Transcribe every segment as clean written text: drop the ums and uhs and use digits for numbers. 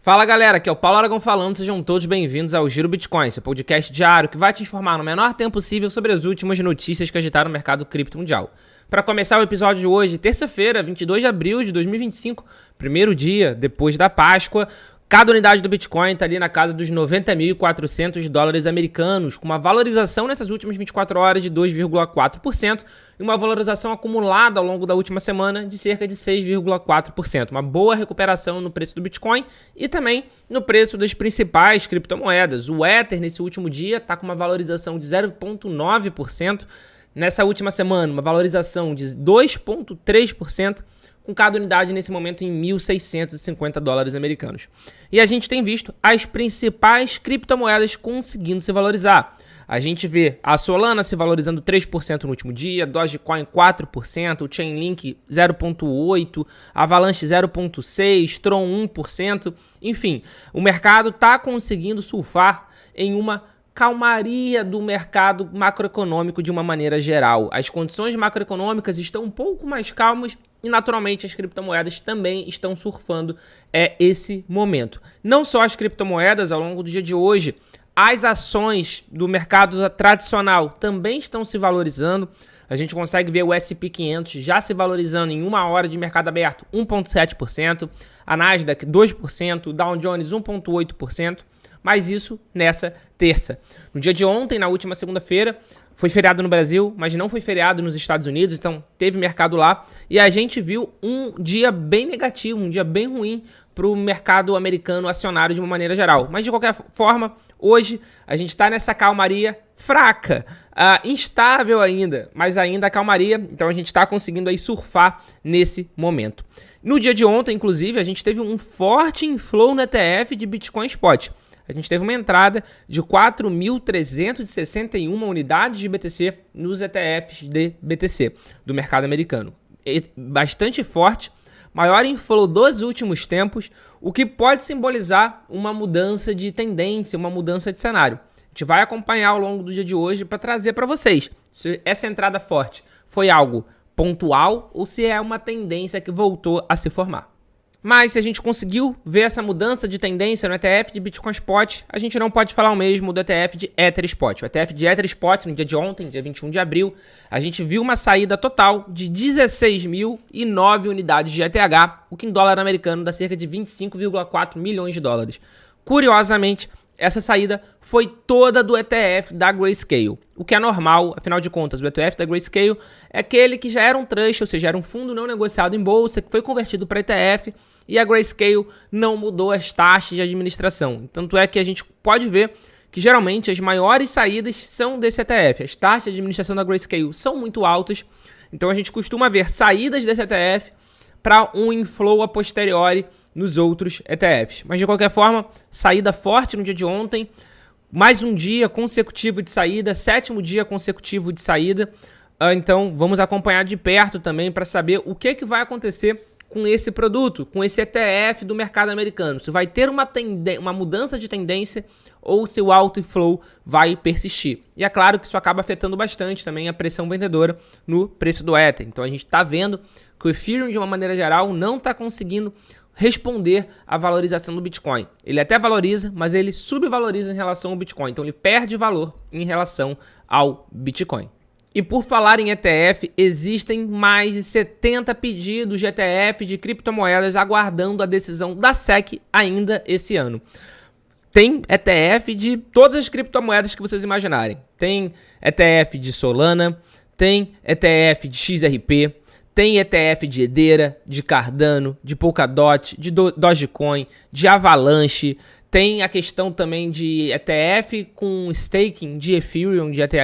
Fala galera, aqui é o Paulo Aragão falando, sejam todos bem-vindos ao Giro Bitcoin, seu podcast diário que vai te informar no menor tempo possível sobre as últimas notícias que agitaram o mercado cripto mundial. Para começar o episódio de hoje, terça-feira, 22 de abril de 2025, primeiro dia depois da Páscoa, cada unidade do Bitcoin está ali na casa dos 90.400 dólares americanos, com uma valorização nessas últimas 24 horas de 2,4% e uma valorização acumulada ao longo da última semana de cerca de 6,4%. Uma boa recuperação no preço do Bitcoin e também no preço das principais criptomoedas. O Ether, nesse último dia, está com uma valorização de 0,9%. Nessa última semana, uma valorização de 2,3%. Com cada unidade nesse momento em 1.650 dólares americanos. E a gente tem visto as principais criptomoedas conseguindo se valorizar. A gente vê a Solana se valorizando 3% no último dia, Dogecoin 4%, o Chainlink 0,8%, Avalanche 0,6%, Tron 1%. Enfim, o mercado está conseguindo surfar em uma calmaria do mercado macroeconômico de uma maneira geral. As condições macroeconômicas estão um pouco mais calmas e, naturalmente, as criptomoedas também estão surfando esse momento. Não só as criptomoedas, ao longo do dia de hoje, as ações do mercado tradicional também estão se valorizando. A gente consegue ver o S&P 500 já se valorizando em uma hora de mercado aberto 1,7%, a Nasdaq 2%, o Dow Jones 1,8%. Mas isso nessa terça. No dia de ontem, na última segunda-feira, foi feriado no Brasil, mas não foi feriado nos Estados Unidos, então teve mercado lá. E a gente viu um dia bem negativo, um dia bem ruim para o mercado americano acionário de uma maneira geral. Mas de qualquer forma, hoje a gente está nessa calmaria fraca, instável ainda, mas ainda a calmaria. Então a gente está conseguindo aí surfar nesse momento. No dia de ontem, inclusive, a gente teve um forte inflow no ETF de Bitcoin Spot. A gente teve uma entrada de 4.361 unidades de BTC nos ETFs de BTC do mercado americano. Bastante forte, maior inflow dos últimos tempos, o que pode simbolizar uma mudança de tendência, uma mudança de cenário. A gente vai acompanhar ao longo do dia de hoje para trazer para vocês se essa entrada forte foi algo pontual ou se é uma tendência que voltou a se formar. Mas se a gente conseguiu ver essa mudança de tendência no ETF de Bitcoin Spot, a gente não pode falar o mesmo do ETF de Ether Spot. O ETF de Ether Spot, no dia de ontem, dia 21 de abril, a gente viu uma saída total de 16.009 unidades de ETH, o que em dólar americano dá cerca de 25,4 milhões de dólares. Curiosamente, essa saída foi toda do ETF da Grayscale, o que é normal, afinal de contas, o ETF da Grayscale é aquele que já era um trust, ou seja, era um fundo não negociado em bolsa, que foi convertido para ETF, e a Grayscale não mudou as taxas de administração. Tanto é que a gente pode ver que geralmente as maiores saídas são desse ETF. As taxas de administração da Grayscale são muito altas, então a gente costuma ver saídas desse ETF para um inflow a posteriori nos outros ETFs. Mas de qualquer forma, saída forte no dia de ontem, mais um dia consecutivo de saída, 7º dia consecutivo de saída. Então vamos acompanhar de perto também para saber o que vai acontecer com esse produto, com esse ETF do mercado americano. Se vai ter uma mudança de tendência ou se o outflow vai persistir. E é claro que isso acaba afetando bastante também a pressão vendedora no preço do Ether. Então a gente está vendo que o Ethereum, de uma maneira geral, não está conseguindo responder à valorização do Bitcoin. Ele até valoriza, mas ele subvaloriza em relação ao Bitcoin. Então ele perde valor em relação ao Bitcoin. E por falar em ETF, existem mais de 70 pedidos de ETF de criptomoedas aguardando a decisão da SEC ainda esse ano. Tem ETF de todas as criptomoedas que vocês imaginarem. Tem ETF de Solana, tem ETF de XRP, tem ETF de Hedera, de Cardano, de Polkadot, de Dogecoin, de Avalanche. Tem a questão também de ETF com staking de Ethereum, de ETH.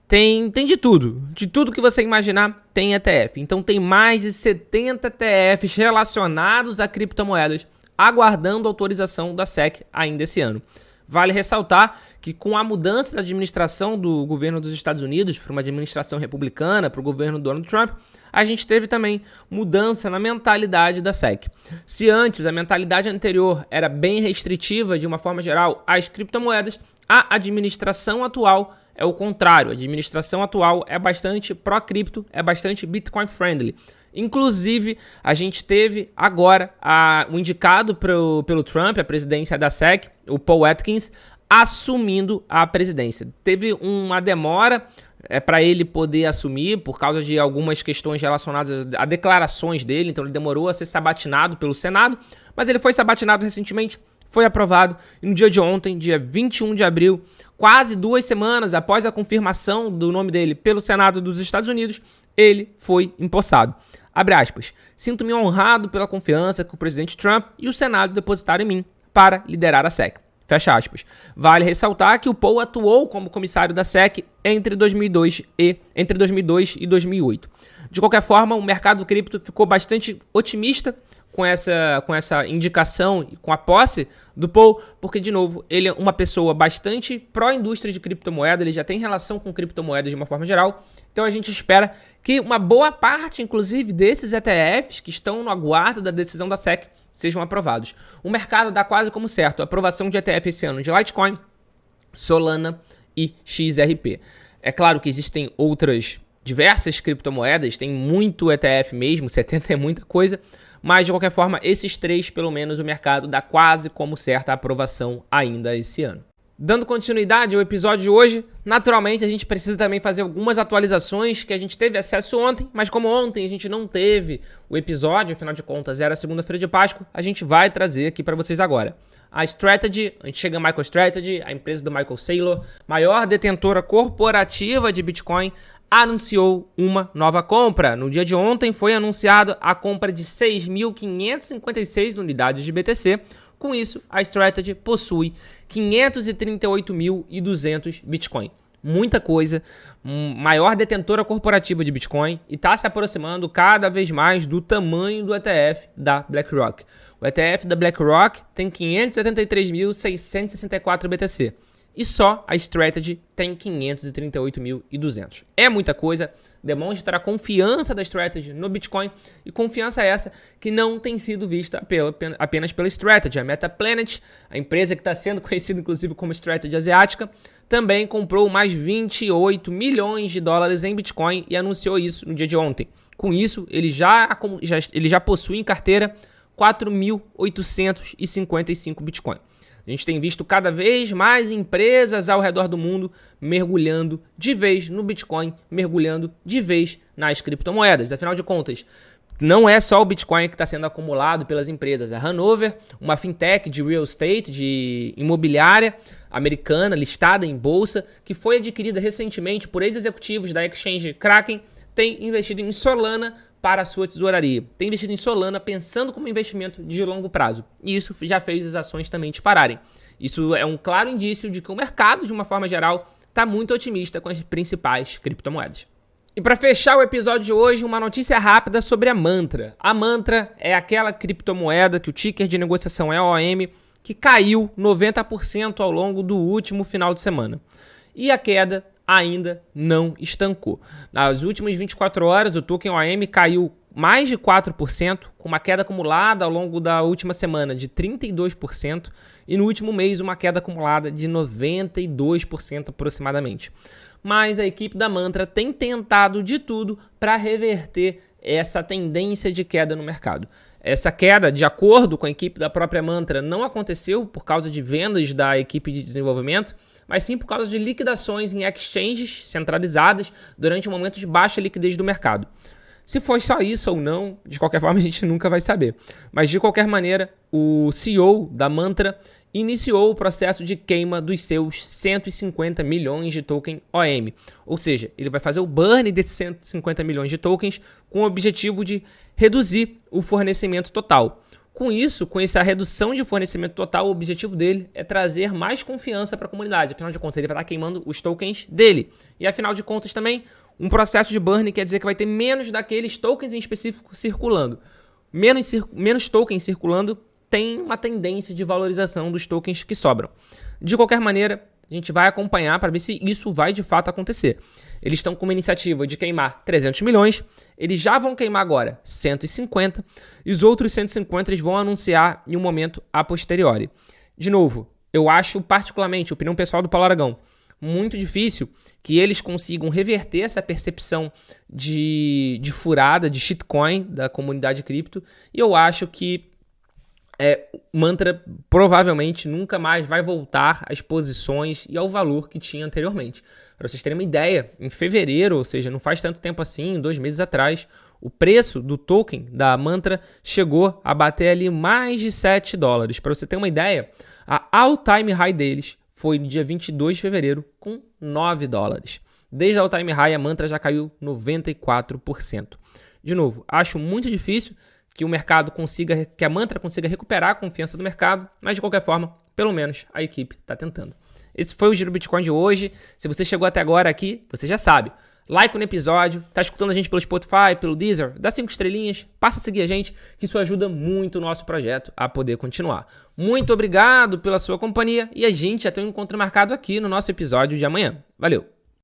Tem de tudo. De tudo que você imaginar, tem ETF. Então tem mais de 70 ETFs relacionados a criptomoedas aguardando autorização da SEC ainda esse ano. Vale ressaltar que com a mudança da administração do governo dos Estados Unidos para uma administração republicana, para o governo Donald Trump, a gente teve também mudança na mentalidade da SEC. Se antes a mentalidade anterior era bem restritiva de uma forma geral às criptomoedas, a administração atual é o contrário. A administração atual é bastante pró-cripto, é bastante Bitcoin friendly. Inclusive, a gente teve agora o indicado pelo Trump, a presidência da SEC, o Paul Atkins, assumindo a presidência. Teve uma demora para ele poder assumir por causa de algumas questões relacionadas a declarações dele, então ele demorou a ser sabatinado pelo Senado, mas ele foi sabatinado recentemente, foi aprovado, e no dia de ontem, dia 21 de abril, quase 2 semanas após a confirmação do nome dele pelo Senado dos Estados Unidos, ele foi empossado. Abre aspas, sinto-me honrado pela confiança que o presidente Trump e o Senado depositaram em mim para liderar a SEC. Fecha aspas. Vale ressaltar que o Paul atuou como comissário da SEC entre 2002 e 2008. De qualquer forma, o mercado cripto ficou bastante otimista com essa indicação e com a posse do Paul, porque, de novo, ele é uma pessoa bastante pró-indústria de criptomoeda, ele já tem relação com criptomoedas de uma forma geral, então a gente espera que uma boa parte, inclusive, desses ETFs que estão no aguardo da decisão da SEC sejam aprovados. O mercado dá quase como certo a aprovação de ETF esse ano de Litecoin, Solana e XRP. É claro que existem outras diversas criptomoedas, tem muito ETF mesmo, 70 é muita coisa, mas de qualquer forma, esses 3, pelo menos, o mercado dá quase como certa a aprovação ainda esse ano. Dando continuidade ao episódio de hoje, naturalmente a gente precisa também fazer algumas atualizações que a gente teve acesso ontem, mas como ontem a gente não teve o episódio, afinal de contas era segunda-feira de Páscoa, a gente vai trazer aqui para vocês agora. A Strategy, a gente chega a MicroStrategy, a empresa do Michael Saylor, maior detentora corporativa de Bitcoin, anunciou uma nova compra. No dia de ontem foi anunciada a compra de 6.556 unidades de BTC. Com isso, a Strategy possui 538.200 Bitcoin. Muita coisa, maior detentora corporativa de Bitcoin e está se aproximando cada vez mais do tamanho do ETF da BlackRock. O ETF da BlackRock tem 573.664 BTC. E só a Strategy tem 538.200. É muita coisa, demonstra a confiança da Strategy no Bitcoin, e confiança essa que não tem sido vista apenas pela Strategy. A Metaplanet, a empresa que está sendo conhecida inclusive como Strategy asiática, também comprou mais 28 milhões de dólares em Bitcoin e anunciou isso no dia de ontem. Com isso, ele já possui em carteira 4.855 Bitcoin. A gente tem visto cada vez mais empresas ao redor do mundo mergulhando de vez no Bitcoin, mergulhando de vez nas criptomoedas. Afinal de contas, não é só o Bitcoin que está sendo acumulado pelas empresas. A Hanover, uma fintech de real estate, de imobiliária americana, listada em bolsa, que foi adquirida recentemente por ex-executivos da exchange Kraken, tem investido em Solana para a sua tesouraria. Tem investido em Solana pensando como investimento de longo prazo. E isso já fez as ações também dispararem. Isso é um claro indício de que o mercado, de uma forma geral, está muito otimista com as principais criptomoedas. E para fechar o episódio de hoje, uma notícia rápida sobre a Mantra. A Mantra é aquela criptomoeda que o ticker de negociação é OM, que caiu 90% ao longo do último final de semana. E a queda ainda não estancou. Nas últimas 24 horas, o token OM caiu mais de 4%, com uma queda acumulada ao longo da última semana de 32%, e no último mês uma queda acumulada de 92% aproximadamente. Mas a equipe da Mantra tem tentado de tudo para reverter essa tendência de queda no mercado. Essa queda, de acordo com a equipe da própria Mantra, não aconteceu por causa de vendas da equipe de desenvolvimento, mas sim por causa de liquidações em exchanges centralizadas durante um momento de baixa liquidez do mercado. Se foi só isso ou não, de qualquer forma a gente nunca vai saber. Mas de qualquer maneira, o CEO da Mantra iniciou o processo de queima dos seus 150 milhões de token OM. Ou seja, ele vai fazer o burn desses 150 milhões de tokens com o objetivo de reduzir o fornecimento total. Com isso, com essa redução de fornecimento total, o objetivo dele é trazer mais confiança para a comunidade. Afinal de contas, ele vai estar queimando os tokens dele. E afinal de contas também, um processo de burn quer dizer que vai ter menos daqueles tokens em específico circulando. Menos tokens circulando tem uma tendência de valorização dos tokens que sobram. De qualquer maneira, a gente vai acompanhar para ver se isso vai de fato acontecer. Eles estão com uma iniciativa de queimar 300 milhões, eles já vão queimar agora 150, e os outros 150 eles vão anunciar em um momento a posteriori. De novo, eu acho particularmente, opinião pessoal do Paulo Aragão, muito difícil que eles consigam reverter essa percepção de furada, de shitcoin da comunidade cripto. E eu acho que Mantra provavelmente nunca mais vai voltar às posições e ao valor que tinha anteriormente. Para vocês terem uma ideia, em fevereiro, ou seja, não faz tanto tempo assim, 2 meses atrás, o preço do token da Mantra chegou a bater ali mais de $7. Para você ter uma ideia, a all-time high deles foi no dia 22 de fevereiro com $9. Desde a all-time high, a Mantra já caiu 94%. De novo, acho muito difícil que o mercado consiga, que a Mantra consiga recuperar a confiança do mercado, mas de qualquer forma, pelo menos a equipe está tentando. Esse foi o Giro Bitcoin de hoje. Se você chegou até agora aqui, você já sabe. Like no episódio, tá escutando a gente pelo Spotify, pelo Deezer, dá 5 estrelinhas, passa a seguir a gente, que isso ajuda muito o nosso projeto a poder continuar. Muito obrigado pela sua companhia e a gente já tem um encontro marcado aqui no nosso episódio de amanhã. Valeu!